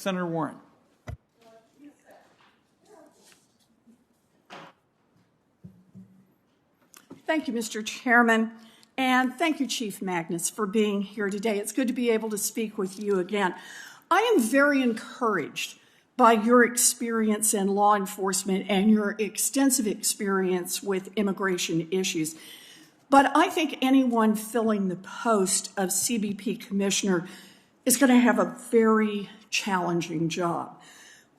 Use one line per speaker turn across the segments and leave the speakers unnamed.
Senator Warren.
Thank you, Mr. Chairman, and thank you, Chief Magnus, for being here today. It's good to be able to speak with you again. I am very encouraged by your experience in law enforcement and your extensive experience with immigration issues. But I think anyone filling the post of CBP Commissioner is going to have a very challenging job.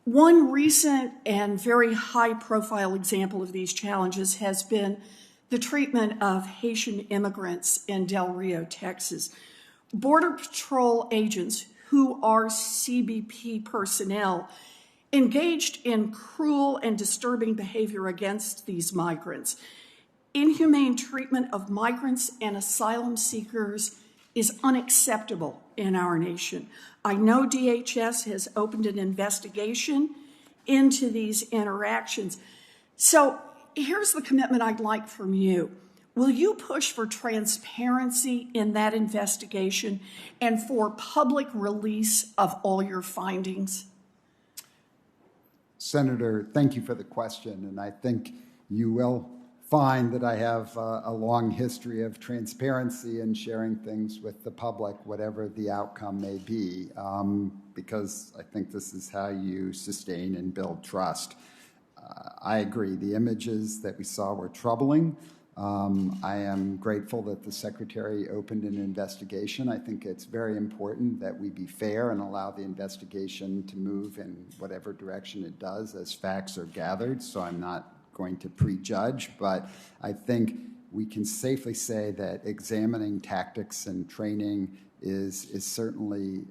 One recent and very high-profile example of these challenges has been the treatment of Haitian immigrants in Del Rio, Texas. Border Patrol agents who are CBP personnel engaged in cruel and disturbing behavior against these migrants. Inhumane treatment of migrants and asylum seekers is unacceptable in our nation. I know DHS has opened an investigation into these interactions. So here's the commitment I'd like from you. Will you push for transparency in that investigation and for public release of all your findings?
Senator, thank you for the question, and I think you will find that I have a long history of transparency and sharing things with the public, whatever the outcome may be, because I think this is how you sustain and build trust. I agree. The images that we saw were troubling. I am grateful that the Secretary opened an investigation. I think it's very important that we be fair and allow the investigation to move in whatever direction it does as facts are gathered, so I'm not going to prejudge, but I think we can safely say that examining tactics and training is certainly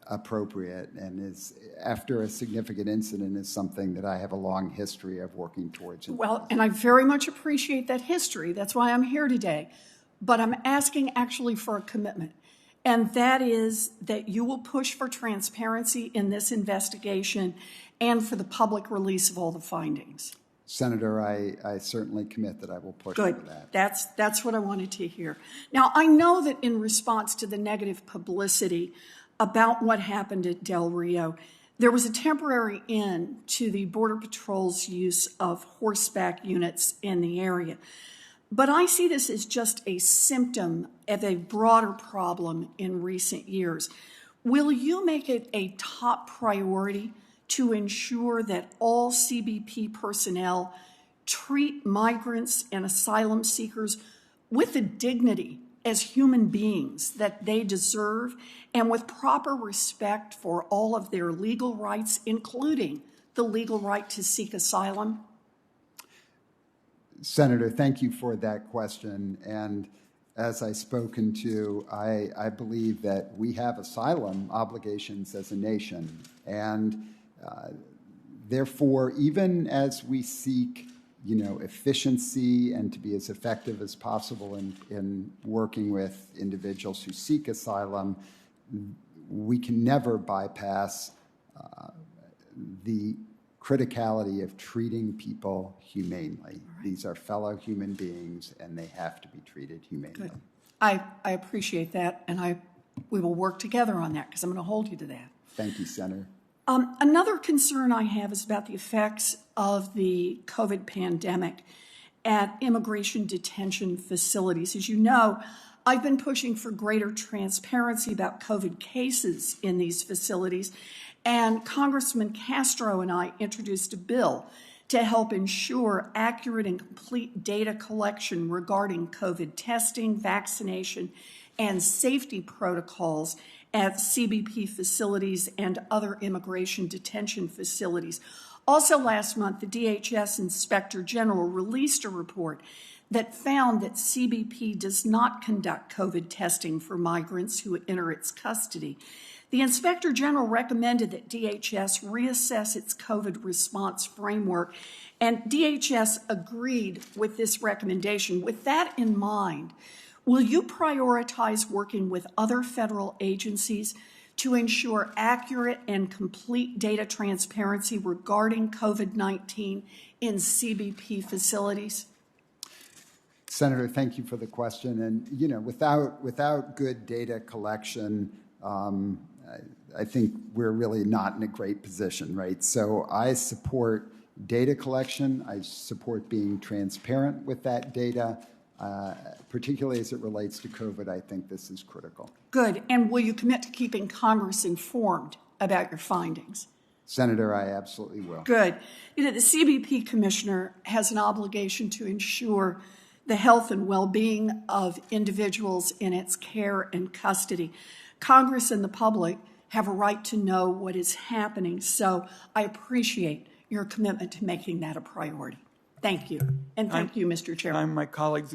appropriate and is, after a significant incident, is something that I have a long history of working towards.
Well, and I very much appreciate that history. That's why I'm here today. But I'm asking actually for a commitment, and that is that you will push for transparency in this investigation and for the public release of all the findings.
Senator, I certainly commit that I will push
Good.
for that.
That's what I wanted to hear. Now, I know that in response to the negative publicity about what happened at Del Rio, there was a temporary end to the Border Patrol's use of horseback units in the area. But I see this as just a symptom of a broader problem in recent years. Will you make it a top priority to ensure that all CBP personnel treat migrants and asylum seekers with the dignity as human beings that they deserve and with proper respect for all of their legal rights, including the legal right to seek asylum?
Senator, thank you for that question. And as I've spoken to, I believe that we have asylum obligations as a nation. And therefore, even as we seek, efficiency and to be as effective as possible in working with individuals who seek asylum, we can never bypass the criticality of treating people humanely. Right. These are fellow human beings, and they have to be treated humanely.
Good. I appreciate that, and we will work together on that because I'm going to hold you to that.
Thank you, Senator.
Another concern I have is about the effects of the COVID pandemic at immigration detention facilities. As you know, I've been pushing for greater transparency about COVID cases in these facilities, and Congressman Castro and I introduced a bill to help ensure accurate and complete data collection regarding COVID testing, vaccination, and safety protocols at CBP facilities and other immigration detention facilities. Also last month, the DHS Inspector General released a report that found that CBP does not conduct COVID testing for migrants who enter its custody. The Inspector General recommended that DHS reassess its COVID response framework, and DHS agreed with this recommendation. With that in mind, will you prioritize working with other federal agencies to ensure accurate and complete data transparency regarding COVID-19 in CBP facilities?
Senator, thank you for the question. And, without good data collection, I think we're really not in a great position, right? So I support data collection. I support being transparent with that data, particularly as it relates to COVID. I think this is critical.
Good. And will you commit to keeping Congress informed about your findings?
Senator, I absolutely will.
Good. You know, the CBP commissioner has an obligation to ensure the health and well-being of individuals in its care and custody. Congress and the public have a right to know what is happening, so I appreciate your commitment to making that a priority. Thank you. And thank you, Mr. Chairman.
My colleagues